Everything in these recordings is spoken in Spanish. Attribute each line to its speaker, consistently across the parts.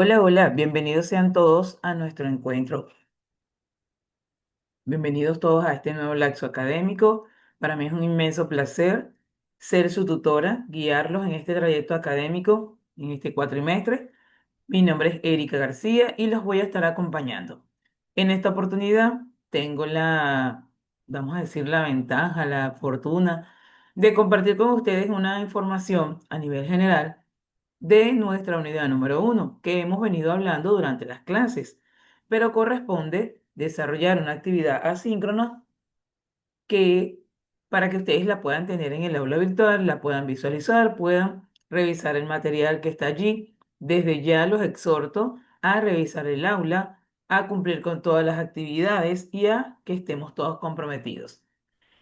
Speaker 1: Hola, hola, bienvenidos sean todos a nuestro encuentro. Bienvenidos todos a este nuevo laxo académico. Para mí es un inmenso placer ser su tutora, guiarlos en este trayecto académico, en este cuatrimestre. Mi nombre es Erika García y los voy a estar acompañando. En esta oportunidad tengo vamos a decir, la ventaja, la fortuna de compartir con ustedes una información a nivel general de nuestra unidad número uno, que hemos venido hablando durante las clases, pero corresponde desarrollar una actividad asíncrona que para que ustedes la puedan tener en el aula virtual, la puedan visualizar, puedan revisar el material que está allí. Desde ya los exhorto a revisar el aula, a cumplir con todas las actividades y a que estemos todos comprometidos,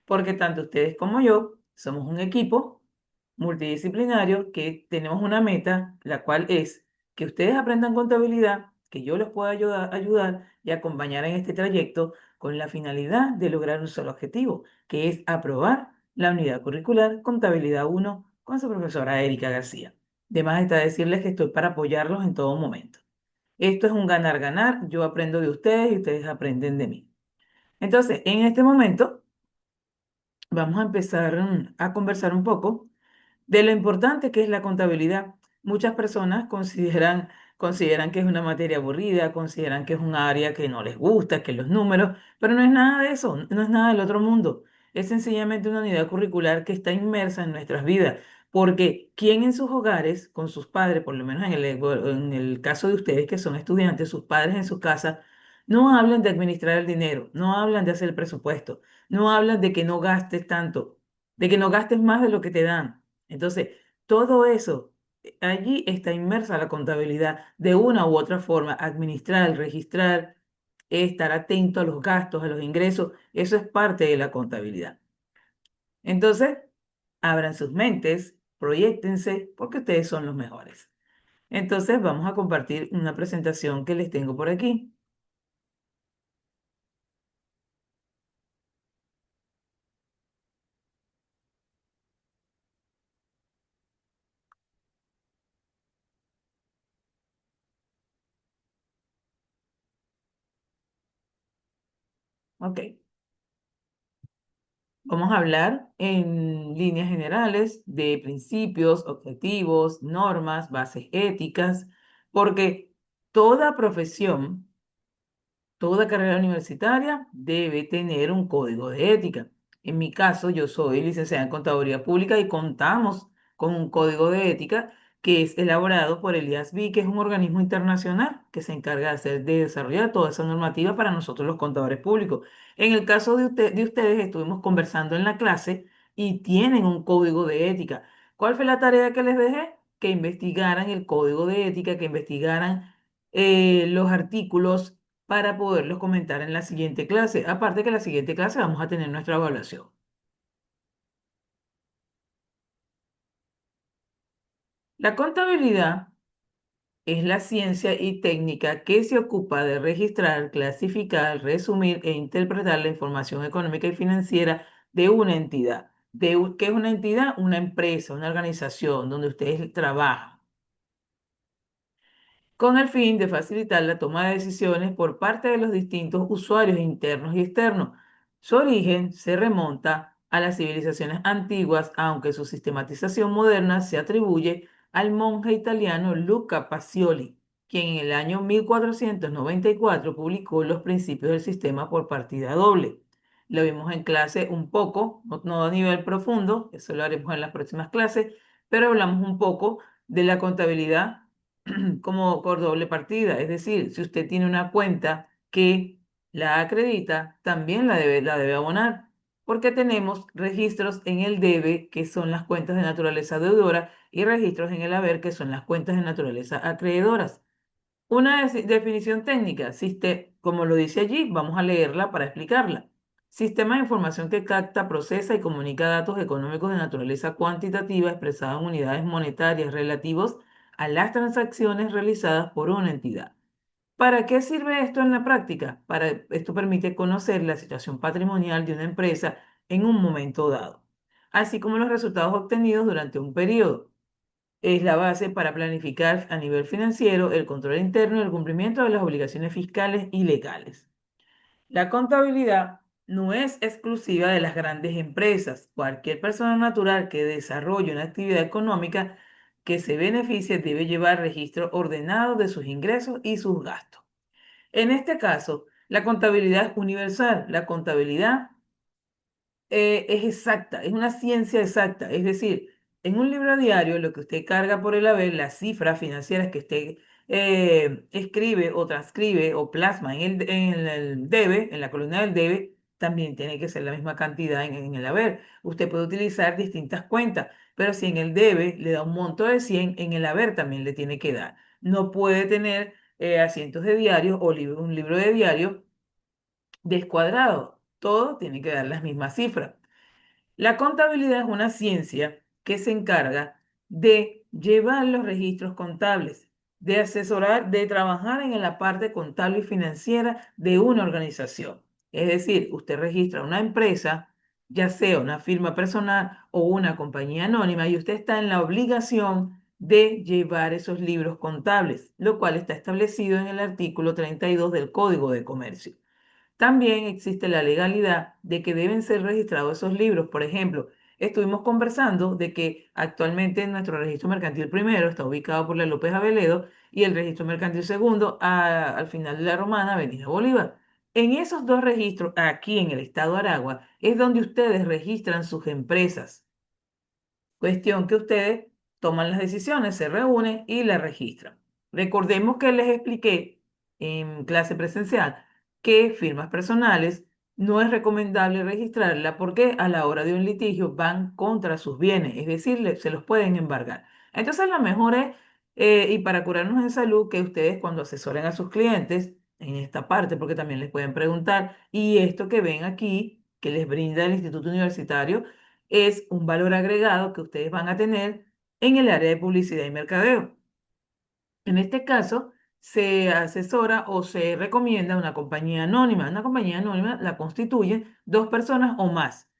Speaker 1: porque tanto ustedes como yo somos un equipo multidisciplinario que tenemos una meta, la cual es que ustedes aprendan contabilidad, que yo los pueda ayudar y acompañar en este trayecto con la finalidad de lograr un solo objetivo, que es aprobar la unidad curricular Contabilidad uno con su profesora Erika García. De más está decirles que estoy para apoyarlos en todo momento. Esto es un ganar-ganar, yo aprendo de ustedes y ustedes aprenden de mí. Entonces, en este momento vamos a empezar a conversar un poco de lo importante que es la contabilidad. Muchas personas consideran que es una materia aburrida, consideran que es un área que no les gusta, que los números, pero no es nada de eso, no es nada del otro mundo. Es sencillamente una unidad curricular que está inmersa en nuestras vidas, porque ¿quién en sus hogares, con sus padres, por lo menos en el caso de ustedes que son estudiantes, sus padres en sus casas, no hablan de administrar el dinero, no hablan de hacer el presupuesto, no hablan de que no gastes tanto, de que no gastes más de lo que te dan? Entonces, todo eso, allí está inmersa la contabilidad de una u otra forma, administrar, registrar, estar atento a los gastos, a los ingresos, eso es parte de la contabilidad. Entonces, abran sus mentes, proyéctense, porque ustedes son los mejores. Entonces, vamos a compartir una presentación que les tengo por aquí. Ok. Vamos a hablar en líneas generales de principios, objetivos, normas, bases éticas, porque toda profesión, toda carrera universitaria debe tener un código de ética. En mi caso, yo soy licenciada en Contaduría Pública y contamos con un código de ética que es elaborado por el IASB, que es un organismo internacional que se encarga de desarrollar toda esa normativa para nosotros los contadores públicos. En el caso de ustedes, estuvimos conversando en la clase y tienen un código de ética. ¿Cuál fue la tarea que les dejé? Que investigaran el código de ética, que investigaran los artículos para poderlos comentar en la siguiente clase. Aparte que en la siguiente clase vamos a tener nuestra evaluación. La contabilidad es la ciencia y técnica que se ocupa de registrar, clasificar, resumir e interpretar la información económica y financiera de una entidad. ¿Qué es una entidad? Una empresa, una organización donde ustedes trabajan, con el fin de facilitar la toma de decisiones por parte de los distintos usuarios internos y externos. Su origen se remonta a las civilizaciones antiguas, aunque su sistematización moderna se atribuye al monje italiano Luca Pacioli, quien en el año 1494 publicó los principios del sistema por partida doble. Lo vimos en clase un poco, no a nivel profundo, eso lo haremos en las próximas clases, pero hablamos un poco de la contabilidad como por doble partida. Es decir, si usted tiene una cuenta que la acredita, también la debe abonar, porque tenemos registros en el debe, que son las cuentas de naturaleza deudora, y registros en el haber, que son las cuentas de naturaleza acreedoras. Una definición técnica, como lo dice allí, vamos a leerla para explicarla. Sistema de información que capta, procesa y comunica datos económicos de naturaleza cuantitativa expresados en unidades monetarias relativos a las transacciones realizadas por una entidad. ¿Para qué sirve esto en la práctica? Esto permite conocer la situación patrimonial de una empresa en un momento dado, así como los resultados obtenidos durante un periodo. Es la base para planificar a nivel financiero el control interno y el cumplimiento de las obligaciones fiscales y legales. La contabilidad no es exclusiva de las grandes empresas. Cualquier persona natural que desarrolle una actividad económica que se beneficie debe llevar registro ordenado de sus ingresos y sus gastos. En este caso, la contabilidad es universal. La contabilidad es exacta, es una ciencia exacta. Es decir, en un libro diario, lo que usted carga por el haber, las cifras financieras que usted escribe o transcribe o plasma en el debe, en la columna del debe, también tiene que ser la misma cantidad en el haber. Usted puede utilizar distintas cuentas, pero si en el debe le da un monto de 100, en el haber también le tiene que dar. No puede tener asientos de diarios o un libro de diario descuadrado. Todo tiene que dar las mismas cifras. La contabilidad es una ciencia que se encarga de llevar los registros contables, de asesorar, de trabajar en la parte contable y financiera de una organización. Es decir, usted registra una empresa, ya sea una firma personal o una compañía anónima, y usted está en la obligación de llevar esos libros contables, lo cual está establecido en el artículo 32 del Código de Comercio. También existe la legalidad de que deben ser registrados esos libros. Por ejemplo, estuvimos conversando de que actualmente nuestro registro mercantil primero está ubicado por la López Aveledo y el registro mercantil segundo al final de la Romana, Avenida Bolívar. En esos dos registros, aquí en el estado de Aragua, es donde ustedes registran sus empresas. Cuestión que ustedes toman las decisiones, se reúnen y la registran. Recordemos que les expliqué en clase presencial que firmas personales no es recomendable registrarla porque a la hora de un litigio van contra sus bienes, es decir, se los pueden embargar. Entonces, lo mejor es, y para curarnos en salud, que ustedes cuando asesoren a sus clientes en esta parte, porque también les pueden preguntar, y esto que ven aquí, que les brinda el Instituto Universitario, es un valor agregado que ustedes van a tener en el área de publicidad y mercadeo. En este caso, se asesora o se recomienda una compañía anónima. Una compañía anónima la constituyen dos personas o más.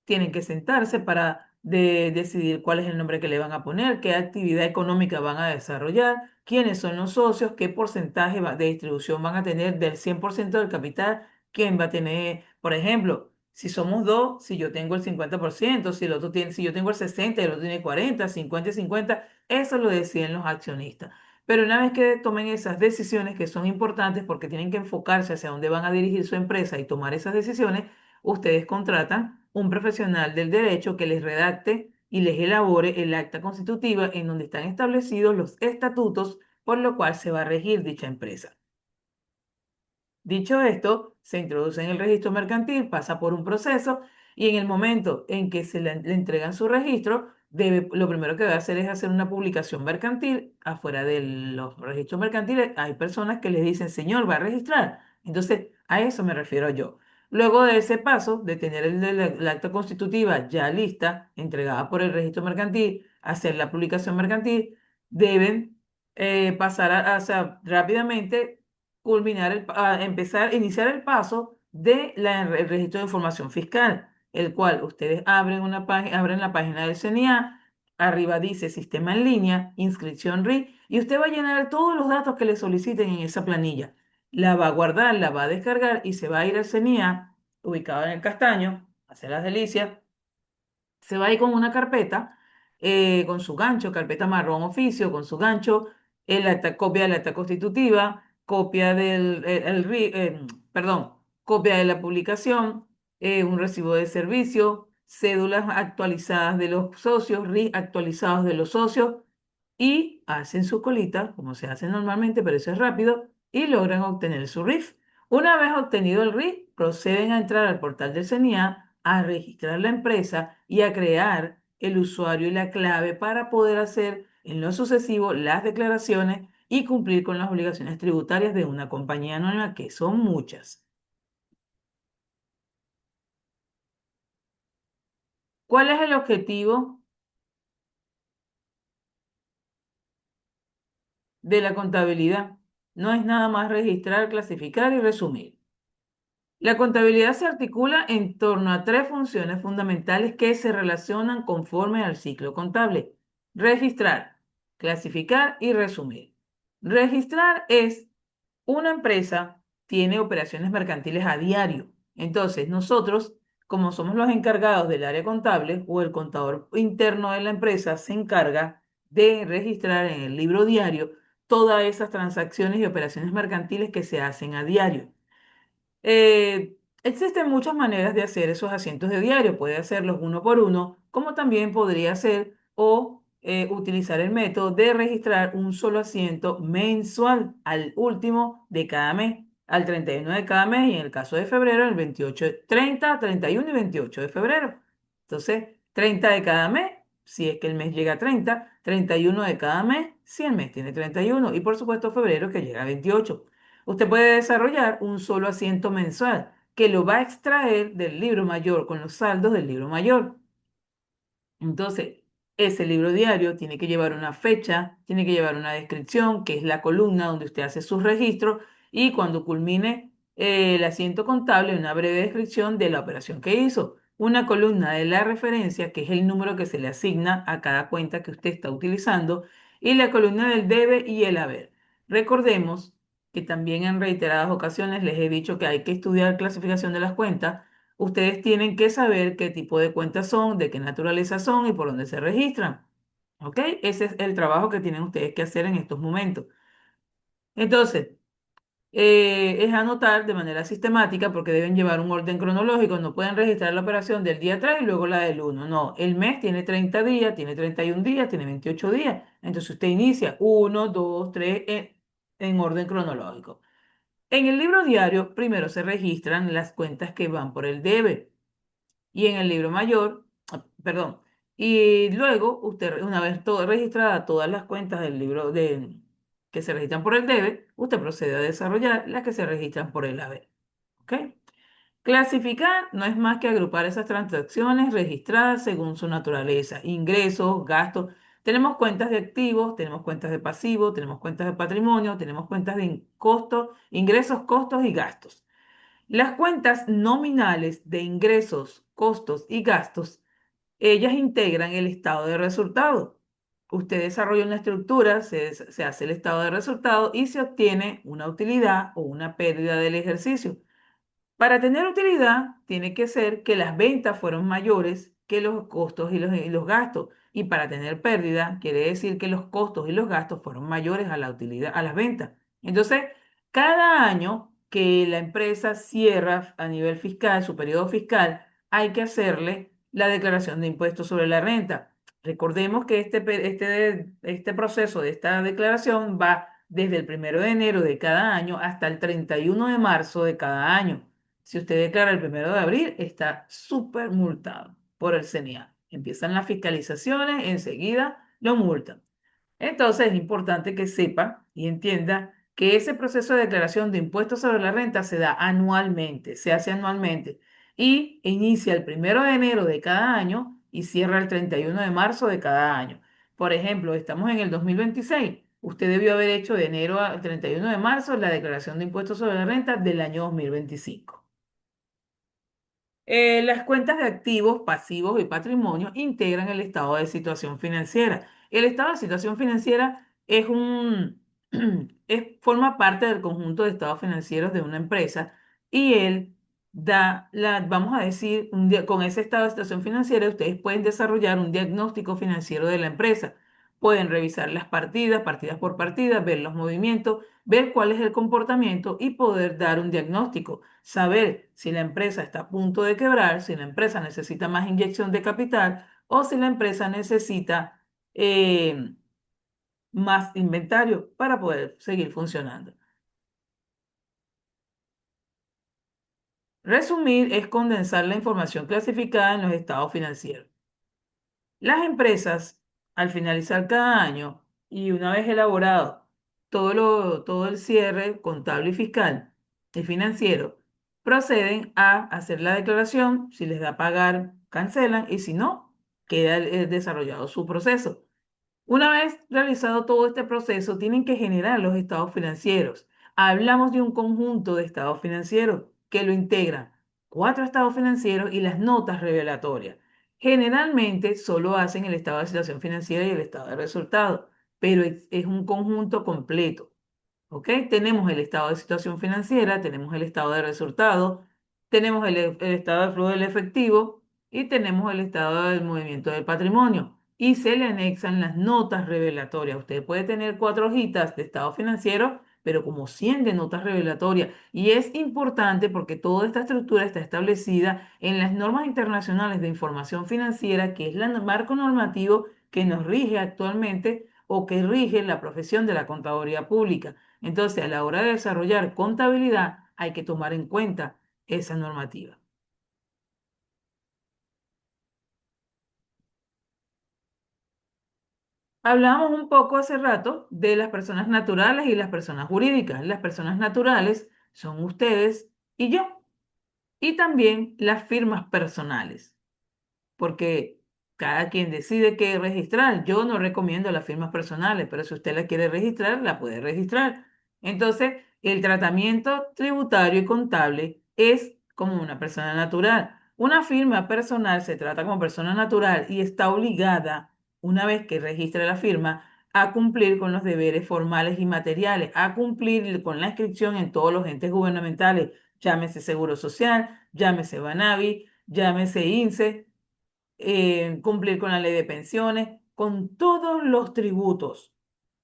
Speaker 1: Tienen que sentarse para decidir cuál es el nombre que le van a poner, qué actividad económica van a desarrollar, quiénes son los socios, qué porcentaje de distribución van a tener del 100% del capital, quién va a tener, por ejemplo, si somos dos, si yo tengo el 50%, si el otro tiene, si yo tengo el 60 y el otro tiene 40, 50 y 50, eso lo deciden los accionistas. Pero una vez que tomen esas decisiones que son importantes porque tienen que enfocarse hacia dónde van a dirigir su empresa y tomar esas decisiones, ustedes contratan un profesional del derecho que les redacte y les elabore el acta constitutiva en donde están establecidos los estatutos por lo cual se va a regir dicha empresa. Dicho esto, se introduce en el registro mercantil, pasa por un proceso y en el momento en que le entregan su registro, lo primero que debe hacer es hacer una publicación mercantil. Afuera de los registros mercantiles hay personas que les dicen, señor, va a registrar. Entonces, a eso me refiero yo. Luego de ese paso, de tener el acta constitutiva ya lista, entregada por el registro mercantil, hacer la publicación mercantil, deben pasar o sea, rápidamente iniciar el paso el registro de información fiscal, el cual ustedes abren la página del CNA, arriba dice sistema en línea, inscripción RI, y usted va a llenar todos los datos que le soliciten en esa planilla. La va a guardar, la va a descargar y se va a ir al CNA, ubicado en el Castaño, hacia las Delicias, se va a ir con una carpeta, con su gancho, carpeta marrón oficio, con su gancho, copia de la acta constitutiva, copia perdón, copia de la publicación, un recibo de servicio, cédulas actualizadas de los socios, RI actualizados de los socios, y hacen su colita, como se hace normalmente, pero eso es rápido, y logran obtener su RIF. Una vez obtenido el RIF, proceden a entrar al portal del CNIA, a registrar la empresa y a crear el usuario y la clave para poder hacer en lo sucesivo las declaraciones y cumplir con las obligaciones tributarias de una compañía anónima, que son muchas. ¿Cuál es el objetivo de la contabilidad? No es nada más registrar, clasificar y resumir. La contabilidad se articula en torno a tres funciones fundamentales que se relacionan conforme al ciclo contable. Registrar. clasificar y resumir. Registrar es una empresa tiene operaciones mercantiles a diario. Entonces, nosotros, como somos los encargados del área contable o el contador interno de la empresa, se encarga de registrar en el libro diario todas esas transacciones y operaciones mercantiles que se hacen a diario. Existen muchas maneras de hacer esos asientos de diario. Puede hacerlos uno por uno, como también podría hacer o utilizar el método de registrar un solo asiento mensual al último de cada mes, al 31 de cada mes y en el caso de febrero, el 28, 30, 31 y 28 de febrero. Entonces, 30 de cada mes, si es que el mes llega a 30, 31 de cada mes, si el mes tiene 31 y por supuesto febrero que llega a 28. Usted puede desarrollar un solo asiento mensual que lo va a extraer del libro mayor con los saldos del libro mayor. Entonces, ese libro diario tiene que llevar una fecha, tiene que llevar una descripción, que es la columna donde usted hace sus registros, y cuando culmine el asiento contable, una breve descripción de la operación que hizo. Una columna de la referencia, que es el número que se le asigna a cada cuenta que usted está utilizando, y la columna del debe y el haber. Recordemos que también en reiteradas ocasiones les he dicho que hay que estudiar clasificación de las cuentas. Ustedes tienen que saber qué tipo de cuentas son, de qué naturaleza son y por dónde se registran. ¿Ok? Ese es el trabajo que tienen ustedes que hacer en estos momentos. Entonces, es anotar de manera sistemática porque deben llevar un orden cronológico. No pueden registrar la operación del día 3 y luego la del uno. No, el mes tiene 30 días, tiene 31 días, tiene 28 días. Entonces usted inicia uno, 2, 3 en orden cronológico. En el libro diario, primero se registran las cuentas que van por el debe. Y en el libro mayor, perdón, y luego usted, una vez todo registrada todas las cuentas del libro que se registran por el debe, usted procede a desarrollar las que se registran por el haber. ¿Ok? Clasificar no es más que agrupar esas transacciones registradas según su naturaleza, ingresos, gastos. Tenemos cuentas de activos, tenemos cuentas de pasivos, tenemos cuentas de patrimonio, tenemos cuentas de costos, ingresos, costos y gastos. Las cuentas nominales de ingresos, costos y gastos, ellas integran el estado de resultado. Usted desarrolla una estructura, se hace el estado de resultado y se obtiene una utilidad o una pérdida del ejercicio. Para tener utilidad, tiene que ser que las ventas fueron mayores que los costos y los gastos. Y para tener pérdida, quiere decir que los costos y los gastos fueron mayores a la utilidad, a las ventas. Entonces, cada año que la empresa cierra a nivel fiscal, su periodo fiscal, hay que hacerle la declaración de impuestos sobre la renta. Recordemos que este proceso de esta declaración va desde el 1 de enero de cada año hasta el 31 de marzo de cada año. Si usted declara el 1 de abril, está súper multado por el CNA. Empiezan las fiscalizaciones, enseguida lo multan. Entonces es importante que sepa y entienda que ese proceso de declaración de impuestos sobre la renta se da anualmente, se hace anualmente y inicia el 1 de enero de cada año y cierra el 31 de marzo de cada año. Por ejemplo, estamos en el 2026. Usted debió haber hecho de enero al 31 de marzo la declaración de impuestos sobre la renta del año 2025. Las cuentas de activos, pasivos y patrimonio integran el estado de situación financiera. El estado de situación financiera forma parte del conjunto de estados financieros de una empresa y él vamos a decir, con ese estado de situación financiera, ustedes pueden desarrollar un diagnóstico financiero de la empresa. Pueden revisar las partidas, partidas por partida, ver los movimientos, ver cuál es el comportamiento y poder dar un diagnóstico, saber si la empresa está a punto de quebrar, si la empresa necesita más inyección de capital o si la empresa necesita eh, más inventario para poder seguir funcionando. Resumir es condensar la información clasificada en los estados financieros. Las empresas, al finalizar cada año y una vez elaborado todo el cierre contable y fiscal y financiero, proceden a hacer la declaración. Si les da a pagar, cancelan y si no, queda desarrollado su proceso. Una vez realizado todo este proceso, tienen que generar los estados financieros. Hablamos de un conjunto de estados financieros que lo integran, 4 estados financieros y las notas revelatorias. Generalmente solo hacen el estado de situación financiera y el estado de resultado. pero es un conjunto completo. ¿Ok? Tenemos el estado de situación financiera, tenemos el estado de resultados, tenemos el estado de flujo del efectivo y tenemos el estado del movimiento del patrimonio. Y se le anexan las notas revelatorias. Usted puede tener 4 hojitas de estado financiero, pero como 100 de notas revelatorias. Y es importante porque toda esta estructura está establecida en las normas internacionales de información financiera, que es el marco normativo que nos rige actualmente o que rige la profesión de la contaduría pública. Entonces, a la hora de desarrollar contabilidad, hay que tomar en cuenta esa normativa. Hablábamos un poco hace rato de las personas naturales y las personas jurídicas. Las personas naturales son ustedes y yo, y también las firmas personales, porque cada quien decide qué registrar. Yo no recomiendo las firmas personales, pero si usted la quiere registrar, la puede registrar. Entonces, el tratamiento tributario y contable es como una persona natural. Una firma personal se trata como persona natural y está obligada, una vez que registre la firma, a cumplir con los deberes formales y materiales, a cumplir con la inscripción en todos los entes gubernamentales, llámese Seguro Social, llámese Banavi, llámese INSE, cumplir con la ley de pensiones, con todos los tributos.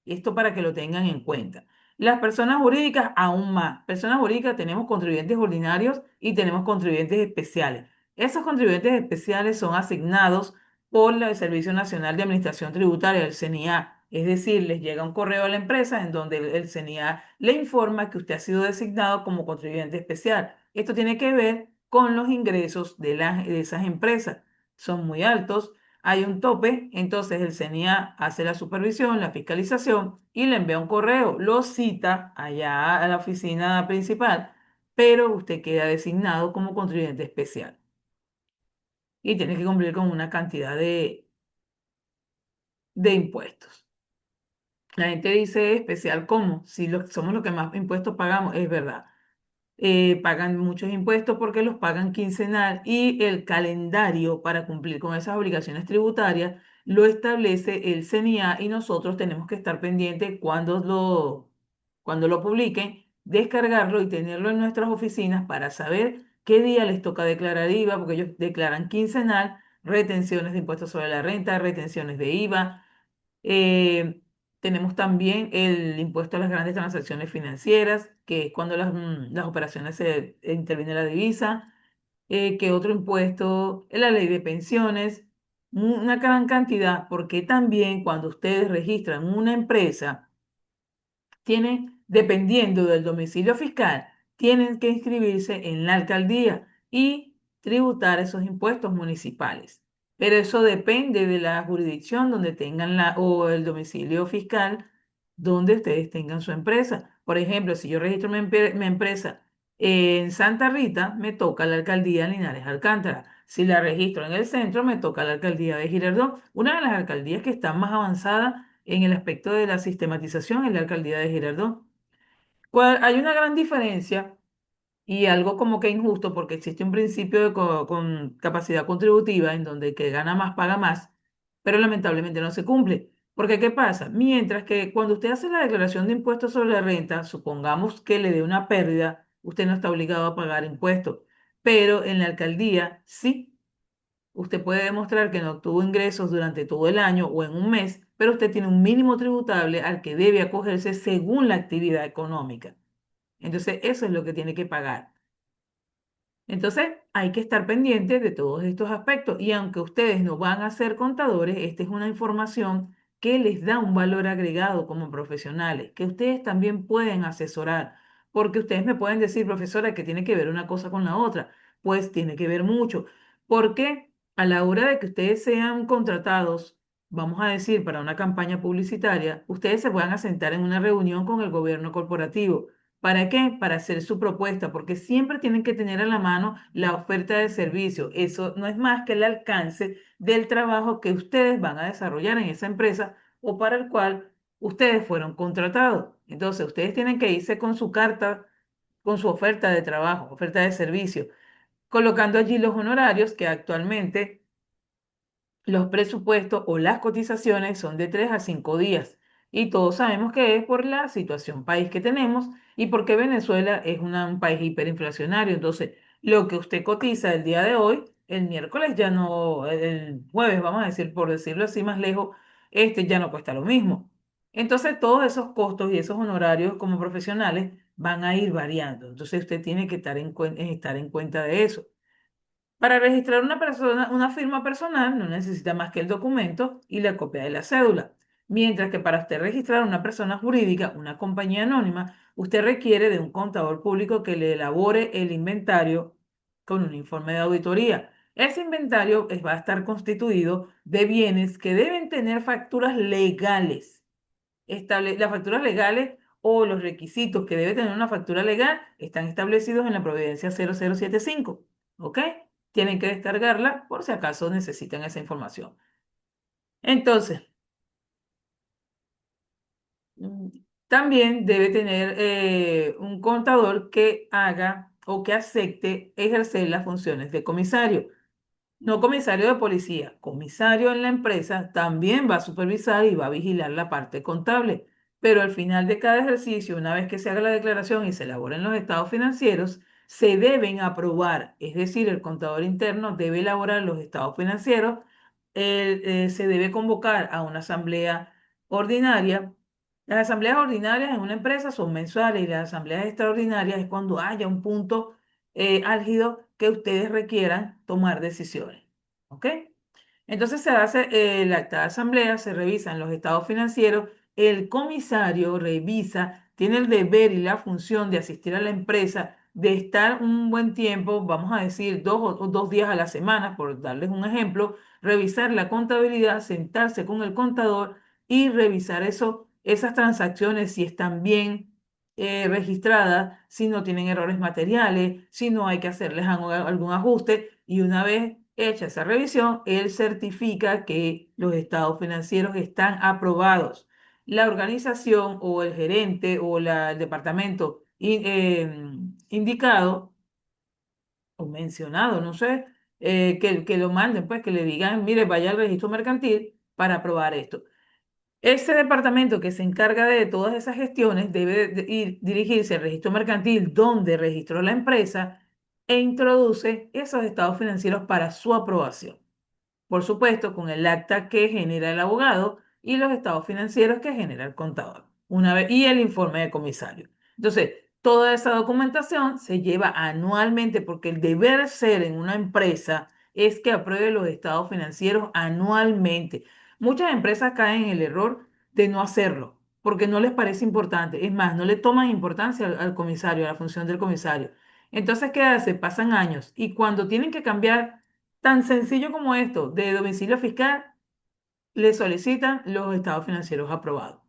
Speaker 1: Esto para que lo tengan en cuenta. Las personas jurídicas aún más. Personas jurídicas tenemos contribuyentes ordinarios y tenemos contribuyentes especiales. Esos contribuyentes especiales son asignados por el Servicio Nacional de Administración Tributaria, el CNIA. Es decir, les llega un correo a la empresa en donde el CNIA le informa que usted ha sido designado como contribuyente especial. Esto tiene que ver con los ingresos de esas empresas. Son muy altos, hay un tope, entonces el CENIA hace la supervisión, la fiscalización y le envía un correo, lo cita allá a la oficina principal, pero usted queda designado como contribuyente especial y tiene que cumplir con una cantidad de impuestos. La gente dice especial, ¿cómo? Si somos los que más impuestos pagamos, es verdad. Pagan muchos impuestos porque los pagan quincenal y el calendario para cumplir con esas obligaciones tributarias lo establece el CNIA y nosotros tenemos que estar pendientes cuando lo publiquen, descargarlo y tenerlo en nuestras oficinas para saber qué día les toca declarar IVA, porque ellos declaran quincenal, retenciones de impuestos sobre la renta, retenciones de IVA. eh, Tenemos también el impuesto a las grandes transacciones financieras, que es cuando las operaciones interviene la divisa. ¿Qué otro impuesto? La ley de pensiones, una gran cantidad, porque también cuando ustedes registran una empresa, tienen, dependiendo del domicilio fiscal, tienen que inscribirse en la alcaldía y tributar esos impuestos municipales. Pero eso depende de la jurisdicción donde tengan o el domicilio fiscal donde ustedes tengan su empresa. Por ejemplo, si yo registro mi empresa en Santa Rita, me toca la alcaldía de Linares Alcántara. Si la registro en el centro, me toca la alcaldía de Girardot, una de las alcaldías que están más avanzadas en el aspecto de la sistematización en la alcaldía de Girardot. Hay una gran diferencia y algo como que injusto porque existe un principio con capacidad contributiva en donde el que gana más paga más, pero lamentablemente no se cumple. Porque ¿qué pasa? Mientras que cuando usted hace la declaración de impuestos sobre la renta, supongamos que le dé una pérdida, usted no está obligado a pagar impuestos, pero en la alcaldía sí. Usted puede demostrar que no obtuvo ingresos durante todo el año o en un mes, pero usted tiene un mínimo tributable al que debe acogerse según la actividad económica. Entonces, eso es lo que tiene que pagar. Entonces, hay que estar pendiente de todos estos aspectos y aunque ustedes no van a ser contadores, esta es una información que les da un valor agregado como profesionales, que ustedes también pueden asesorar, porque ustedes me pueden decir, profesora, que tiene que ver una cosa con la otra. Pues tiene que ver mucho, porque a la hora de que ustedes sean contratados, vamos a decir, para una campaña publicitaria, ustedes se puedan asentar en una reunión con el gobierno corporativo. ¿Para qué? Para hacer su propuesta, porque siempre tienen que tener a la mano la oferta de servicio. Eso no es más que el alcance del trabajo que ustedes van a desarrollar en esa empresa o para el cual ustedes fueron contratados. Entonces, ustedes tienen que irse con su carta, con su oferta de trabajo, oferta de servicio, colocando allí los honorarios que actualmente los presupuestos o las cotizaciones son de 3 a 5 días. Y todos sabemos que es por la situación país que tenemos y porque Venezuela es un país hiperinflacionario. Entonces, lo que usted cotiza el día de hoy, el miércoles ya no, el jueves, vamos a decir, por decirlo así más lejos, ya no cuesta lo mismo. Entonces, todos esos costos y esos honorarios como profesionales van a ir variando. Entonces, usted tiene que estar en cuenta de eso. Para registrar una persona, una firma personal no necesita más que el documento y la copia de la cédula. Mientras que para usted registrar una persona jurídica, una compañía anónima, usted requiere de un contador público que le elabore el inventario con un informe de auditoría. Ese inventario va a estar constituido de bienes que deben tener facturas legales. Las facturas legales o los requisitos que debe tener una factura legal están establecidos en la Providencia 0075. ¿Ok? Tienen que descargarla por si acaso necesitan esa información. Entonces, mm, también debe tener un contador que haga o que acepte ejercer las funciones de comisario. No comisario de policía, comisario en la empresa también va a supervisar y va a vigilar la parte contable. Pero al final de cada ejercicio, una vez que se haga la declaración y se elaboren los estados financieros, se deben aprobar. Es decir, el contador interno debe elaborar los estados financieros, se debe convocar a una asamblea ordinaria. Las asambleas ordinarias en una empresa son mensuales y las asambleas extraordinarias es cuando haya un punto álgido que ustedes requieran tomar decisiones. ¿Ok? Entonces se hace el acta de asamblea, se revisan los estados financieros, el comisario revisa, tiene el deber y la función de asistir a la empresa, de estar un buen tiempo, vamos a decir 2 días a la semana, por darles un ejemplo, revisar la contabilidad, sentarse con el contador y revisar esas transacciones si están bien registradas, si no tienen errores materiales, si no hay que hacerles algún ajuste y una vez hecha esa revisión, él certifica que los estados financieros están aprobados. La organización o el gerente o el departamento indicado o mencionado, no sé, que lo manden, pues que le digan, mire, vaya al registro mercantil para aprobar esto. Ese departamento que se encarga de todas esas gestiones debe dirigirse al registro mercantil donde registró la empresa e introduce esos estados financieros para su aprobación. Por supuesto, con el acta que genera el abogado y los estados financieros que genera el contador. Y el informe de comisario. Entonces, toda esa documentación se lleva anualmente porque el deber ser en una empresa es que apruebe los estados financieros anualmente. Muchas empresas caen en el error de no hacerlo porque no les parece importante. Es más, no le toman importancia al comisario, a la función del comisario. Entonces, ¿qué hace? Pasan años y cuando tienen que cambiar tan sencillo como esto, de domicilio fiscal, le solicitan los estados financieros aprobados.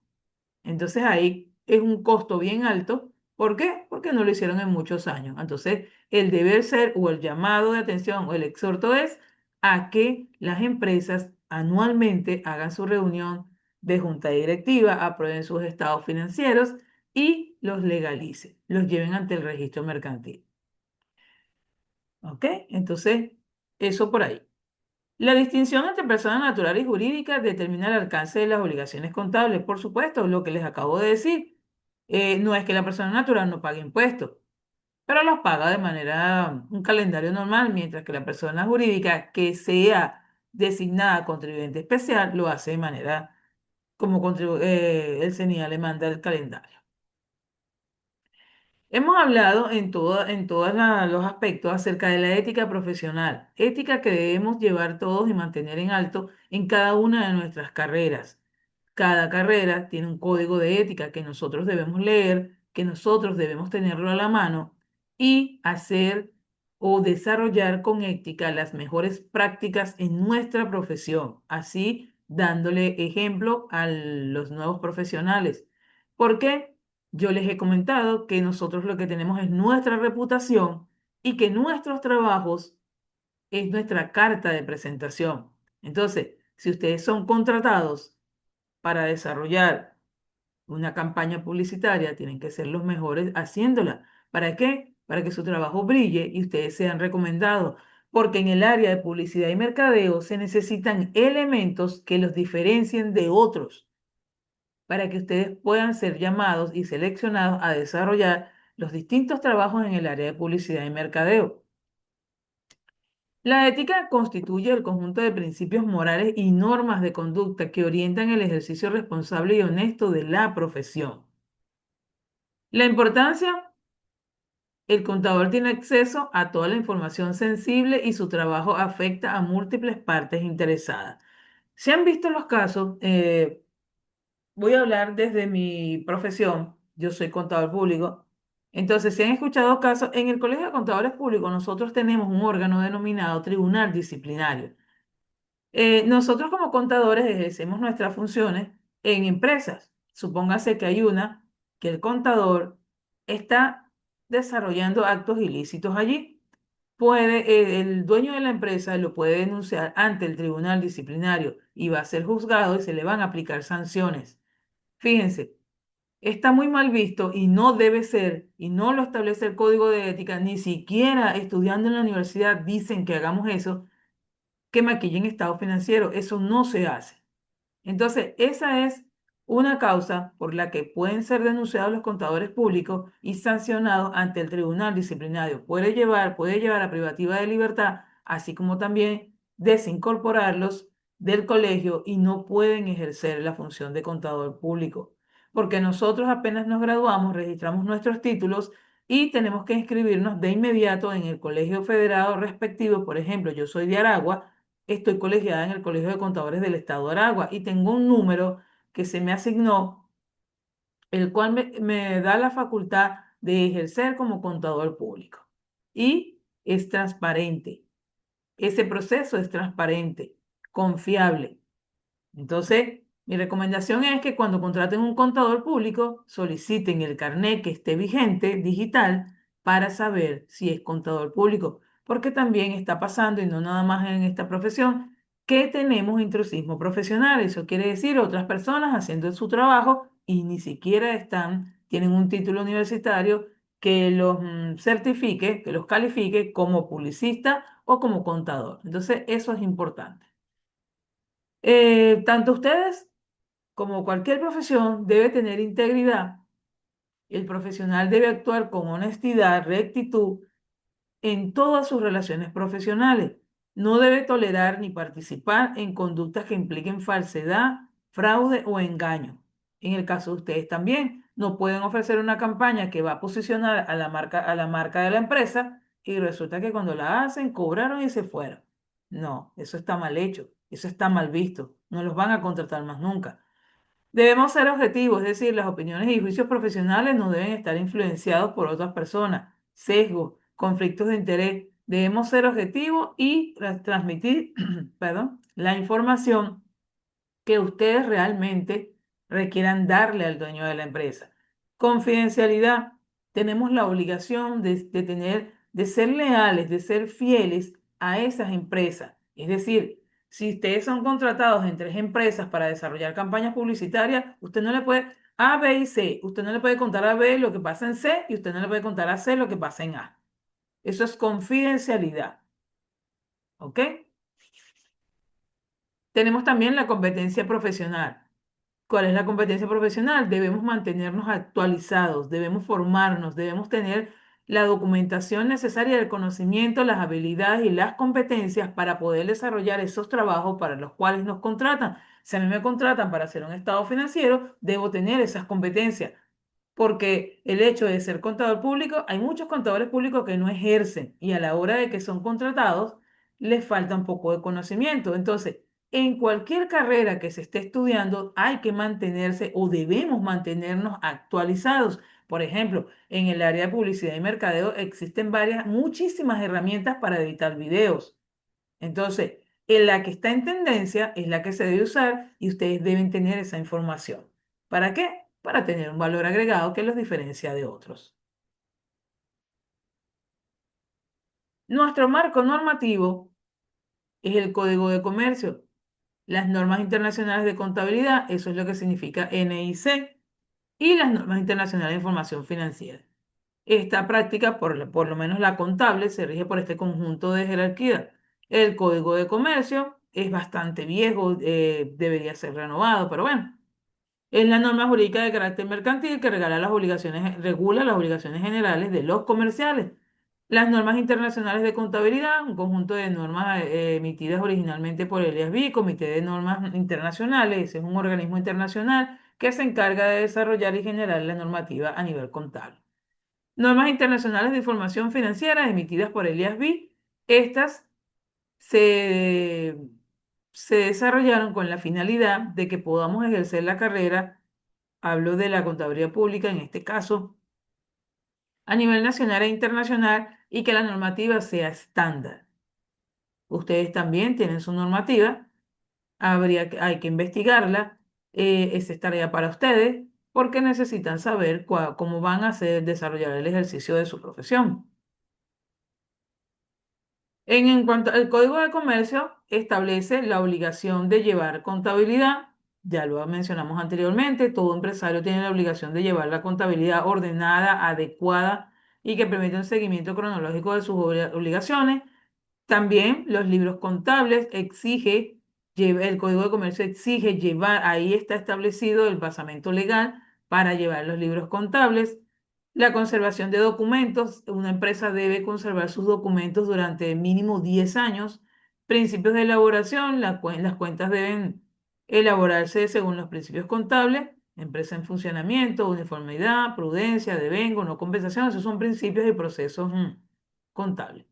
Speaker 1: Entonces ahí es un costo bien alto. ¿Por qué? Porque no lo hicieron en muchos años. Entonces, el deber ser o el llamado de atención o el exhorto es a que las empresas anualmente hagan su reunión de junta directiva, aprueben sus estados financieros y los legalicen, los lleven ante el registro mercantil. ¿Ok? Entonces, eso por ahí. La distinción entre personas naturales y jurídicas determina el alcance de las obligaciones contables. Por supuesto, lo que les acabo de decir, no es que la persona natural no pague impuestos, pero los paga de manera, un calendario normal, mientras que la persona jurídica que sea designada contribuyente especial lo hace de manera como el CENIA le manda el calendario. Hemos hablado en todos los aspectos acerca de la ética profesional, ética que debemos llevar todos y mantener en alto en cada una de nuestras carreras. Cada carrera tiene un código de ética que nosotros debemos leer, que nosotros debemos tenerlo a la mano y hacer o desarrollar con ética las mejores prácticas en nuestra profesión, así dándole ejemplo a los nuevos profesionales. ¿Por qué? Yo les he comentado que nosotros lo que tenemos es nuestra reputación y que nuestros trabajos es nuestra carta de presentación. Entonces, si ustedes son contratados para desarrollar una campaña publicitaria, tienen que ser los mejores haciéndola. ¿Para qué? Para que su trabajo brille y ustedes sean recomendados. Porque en el área de publicidad y mercadeo se necesitan elementos que los diferencien de otros. para que ustedes puedan ser llamados y seleccionados a desarrollar los distintos trabajos en el área de publicidad y mercadeo. La ética constituye el conjunto de principios morales y normas de conducta que orientan el ejercicio responsable y honesto de la profesión. La importancia, el contador tiene acceso a toda la información sensible y su trabajo afecta a múltiples partes interesadas. Se han visto los casos, voy a hablar desde mi profesión, yo soy contador público. Entonces, se han escuchado casos, en el Colegio de Contadores Públicos nosotros tenemos un órgano denominado Tribunal Disciplinario. Nosotros como contadores ejercemos nuestras funciones en empresas. Supóngase que hay una que el contador está desarrollando actos ilícitos allí. El dueño de la empresa lo puede denunciar ante el tribunal disciplinario y va a ser juzgado y se le van a aplicar sanciones. Fíjense, está muy mal visto y no debe ser, y no lo establece el Código de Ética, ni siquiera estudiando en la universidad dicen que hagamos eso, que maquillen estado financiero. Eso no se hace. Entonces, esa es una causa por la que pueden ser denunciados los contadores públicos y sancionados ante el tribunal disciplinario. Puede llevar a privativa de libertad, así como también desincorporarlos del colegio y no pueden ejercer la función de contador público. Porque nosotros apenas nos graduamos, registramos nuestros títulos y tenemos que inscribirnos de inmediato en el colegio federado respectivo. Por ejemplo, yo soy de Aragua, estoy colegiada en el Colegio de Contadores del Estado de Aragua y tengo un número que se me asignó, el cual me da la facultad de ejercer como contador público. Y es transparente. Ese proceso es transparente, confiable. Entonces, mi recomendación es que cuando contraten un contador público, soliciten el carnet que esté vigente, digital, para saber si es contador público, porque también está pasando, y no nada más en esta profesión, que tenemos intrusismo profesional. Eso quiere decir otras personas haciendo su trabajo y ni siquiera tienen un título universitario que los certifique, que los califique como publicista o como contador. Entonces, eso es importante. Tanto ustedes como cualquier profesión debe tener integridad. El profesional debe actuar con honestidad, rectitud en todas sus relaciones profesionales. No debe tolerar ni participar en conductas que impliquen falsedad, fraude o engaño. En el caso de ustedes también, no pueden ofrecer una campaña que va a posicionar a la marca de la empresa y resulta que cuando la hacen cobraron y se fueron. No, eso está mal hecho, eso está mal visto. No los van a contratar más nunca. Debemos ser objetivos, es decir, las opiniones y juicios profesionales no deben estar influenciados por otras personas, sesgos, conflictos de interés. Debemos ser objetivos y transmitir, perdón, la información que ustedes realmente requieran darle al dueño de la empresa. Confidencialidad. Tenemos la obligación de ser leales, de ser fieles a esas empresas. Es decir, si ustedes son contratados en 3 empresas para desarrollar campañas publicitarias, usted no le puede A, B y C. Usted no le puede contar a B lo que pasa en C y usted no le puede contar a C lo que pasa en A. Eso es confidencialidad. ¿Ok? Tenemos también la competencia profesional. ¿Cuál es la competencia profesional? Debemos mantenernos actualizados, debemos formarnos, debemos tener la documentación necesaria del conocimiento, las habilidades y las competencias para poder desarrollar esos trabajos para los cuales nos contratan. Si a mí me contratan para hacer un estado financiero, debo tener esas competencias, porque el hecho de ser contador público, hay muchos contadores públicos que no ejercen y a la hora de que son contratados, les falta un poco de conocimiento. Entonces, en cualquier carrera que se esté estudiando, hay que mantenerse o debemos mantenernos actualizados. Por ejemplo, en el área de publicidad y mercadeo existen muchísimas herramientas para editar videos. Entonces, en la que está en tendencia es la que se debe usar y ustedes deben tener esa información. ¿Para qué? Para tener un valor agregado que los diferencia de otros. Nuestro marco normativo es el Código de Comercio, las normas internacionales de contabilidad, eso es lo que significa NIC, y las normas internacionales de información financiera. Esta práctica, por lo menos la contable, se rige por este conjunto de jerarquía. El Código de Comercio es bastante viejo, debería ser renovado, pero bueno. Es la norma jurídica de carácter mercantil que regula las obligaciones generales de los comerciales. Las normas internacionales de contabilidad, un conjunto de normas emitidas originalmente por el IASB, Comité de Normas Internacionales, ese es un organismo internacional que se encarga de desarrollar y generar la normativa a nivel contable. Normas internacionales de información financiera emitidas por el IASB. Estas se, se desarrollaron con la finalidad de que podamos ejercer la carrera, hablo de la contabilidad pública en este caso, a nivel nacional e internacional y que la normativa sea estándar. Ustedes también tienen su normativa, hay que investigarla, esa es tarea para ustedes porque necesitan saber cómo van a desarrollar el ejercicio de su profesión. En cuanto al Código de Comercio, establece la obligación de llevar contabilidad. Ya lo mencionamos anteriormente, todo empresario tiene la obligación de llevar la contabilidad ordenada, adecuada y que permita un seguimiento cronológico de sus obligaciones. También los libros contables el Código de Comercio exige llevar, ahí está establecido el basamento legal para llevar los libros contables. La conservación de documentos, una empresa debe conservar sus documentos durante mínimo 10 años. Principios de elaboración, las cuentas deben elaborarse según los principios contables, empresa en funcionamiento, uniformidad, prudencia, devengo, no compensación, esos son principios y procesos contables.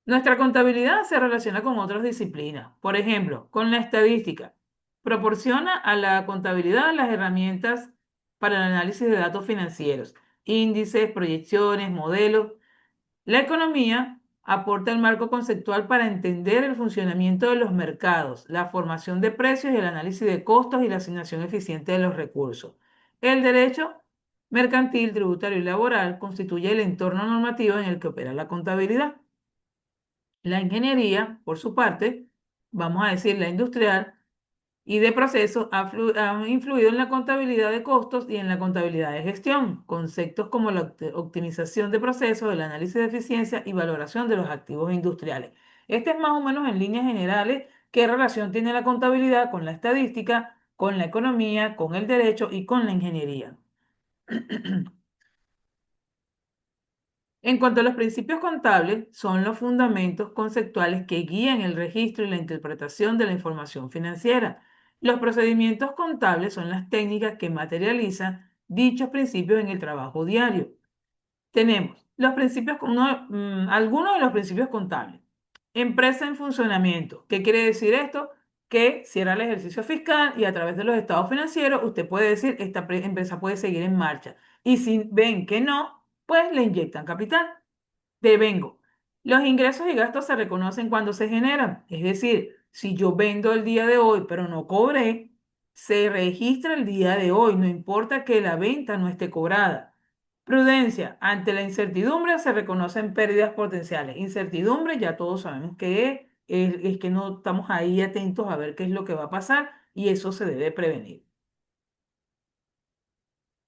Speaker 1: Nuestra contabilidad se relaciona con otras disciplinas, por ejemplo, con la estadística. Proporciona a la contabilidad las herramientas para el análisis de datos financieros, índices, proyecciones, modelos. La economía aporta el marco conceptual para entender el funcionamiento de los mercados, la formación de precios y el análisis de costos y la asignación eficiente de los recursos. El derecho mercantil, tributario y laboral constituye el entorno normativo en el que opera la contabilidad. La ingeniería, por su parte, vamos a decir la industrial y de procesos, ha influido en la contabilidad de costos y en la contabilidad de gestión. Conceptos como la optimización de procesos, el análisis de eficiencia y valoración de los activos industriales. Este es más o menos en líneas generales qué relación tiene la contabilidad con la estadística, con la economía, con el derecho y con la ingeniería. En cuanto a los principios contables, son los fundamentos conceptuales que guían el registro y la interpretación de la información financiera. Los procedimientos contables son las técnicas que materializan dichos principios en el trabajo diario. Tenemos algunos de los principios contables. Empresa en funcionamiento. ¿Qué quiere decir esto? Que cierra el ejercicio fiscal y a través de los estados financieros usted puede decir, esta empresa puede seguir en marcha. Y si ven que no, pues le inyectan capital. Devengo. Los ingresos y gastos se reconocen cuando se generan. Es decir, si yo vendo el día de hoy, pero no cobré, se registra el día de hoy, no importa que la venta no esté cobrada. Prudencia. Ante la incertidumbre se reconocen pérdidas potenciales. Incertidumbre, ya todos sabemos que es que no estamos ahí atentos a ver qué es lo que va a pasar y eso se debe prevenir.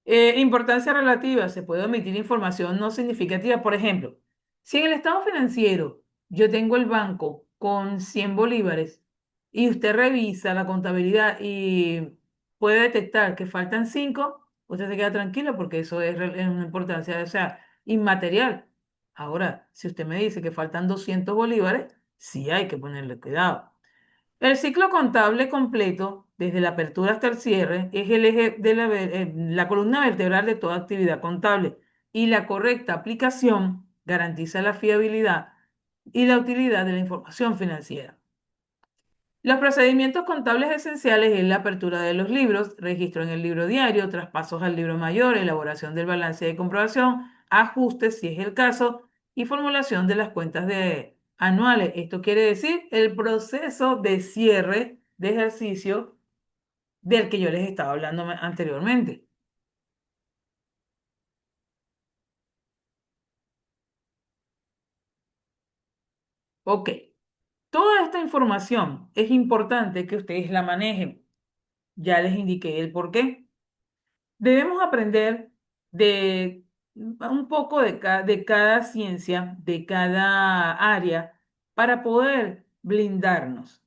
Speaker 1: Importancia relativa, se puede omitir información no significativa. Por ejemplo, si en el estado financiero yo tengo el banco con 100 bolívares y usted revisa la contabilidad y puede detectar que faltan 5, usted se queda tranquilo porque eso es una importancia, o sea, inmaterial. Ahora, si usted me dice que faltan 200 bolívares, sí hay que ponerle cuidado. El ciclo contable completo, desde la apertura hasta el cierre, es el eje de la columna vertebral de toda actividad contable y la correcta aplicación garantiza la fiabilidad y la utilidad de la información financiera. Los procedimientos contables esenciales es la apertura de los libros, registro en el libro diario, traspasos al libro mayor, elaboración del balance de comprobación, ajustes si es el caso y formulación de las cuentas anuales. Esto quiere decir el proceso de cierre de ejercicio del que yo les estaba hablando anteriormente. Ok, toda esta información es importante que ustedes la manejen. Ya les indiqué el por qué. Debemos aprender de un poco de cada ciencia, de cada área, para poder blindarnos,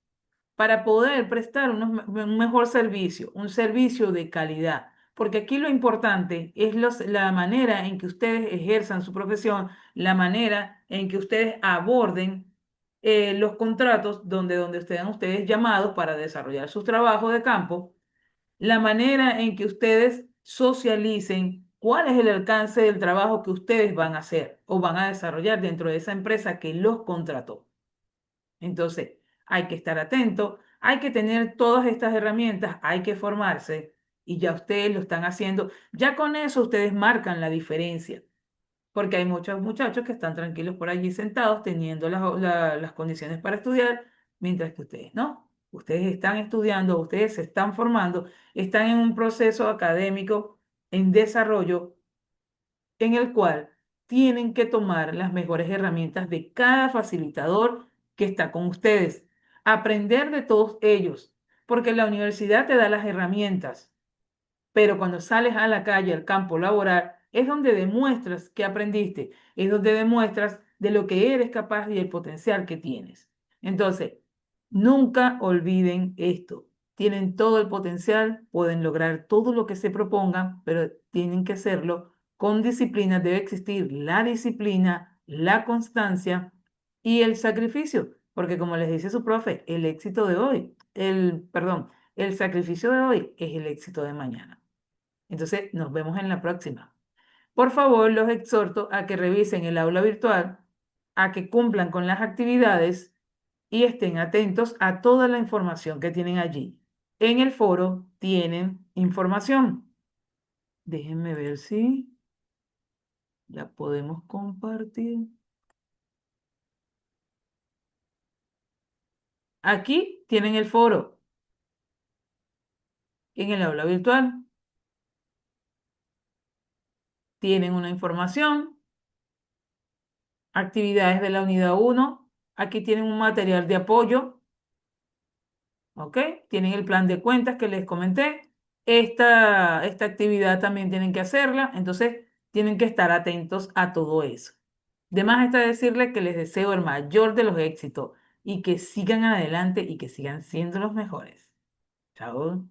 Speaker 1: para poder prestar un mejor servicio, un servicio de calidad. Porque aquí lo importante es la manera en que ustedes ejerzan su profesión, la manera en que ustedes aborden los contratos donde ustedes llamados para desarrollar sus trabajos de campo, la manera en que ustedes socialicen cuál es el alcance del trabajo que ustedes van a hacer o van a desarrollar dentro de esa empresa que los contrató. Entonces, hay que estar atento, hay que tener todas estas herramientas, hay que formarse y ya ustedes lo están haciendo. Ya con eso ustedes marcan la diferencia, porque hay muchos muchachos que están tranquilos por allí sentados teniendo las condiciones para estudiar, mientras que ustedes no. Ustedes están estudiando, ustedes se están formando, están en un proceso académico en desarrollo en el cual tienen que tomar las mejores herramientas de cada facilitador que está con ustedes, aprender de todos ellos, porque la universidad te da las herramientas, pero cuando sales a la calle, al campo laboral, es donde demuestras que aprendiste, es donde demuestras de lo que eres capaz y el potencial que tienes. Entonces, nunca olviden esto. Tienen todo el potencial, pueden lograr todo lo que se propongan, pero tienen que hacerlo con disciplina. Debe existir la disciplina, la constancia y el sacrificio, porque como les dice su profe, el éxito de hoy, el sacrificio de hoy es el éxito de mañana. Entonces, nos vemos en la próxima. Por favor, los exhorto a que revisen el aula virtual, a que cumplan con las actividades y estén atentos a toda la información que tienen allí. En el foro tienen información. Déjenme ver si la podemos compartir. Aquí tienen el foro en el aula virtual. Tienen una información, actividades de la unidad 1. Aquí tienen un material de apoyo. ¿Ok? Tienen el plan de cuentas que les comenté. Esta actividad también tienen que hacerla, entonces tienen que estar atentos a todo eso. De más está decirles que les deseo el mayor de los éxitos y que sigan adelante y que sigan siendo los mejores. Chao.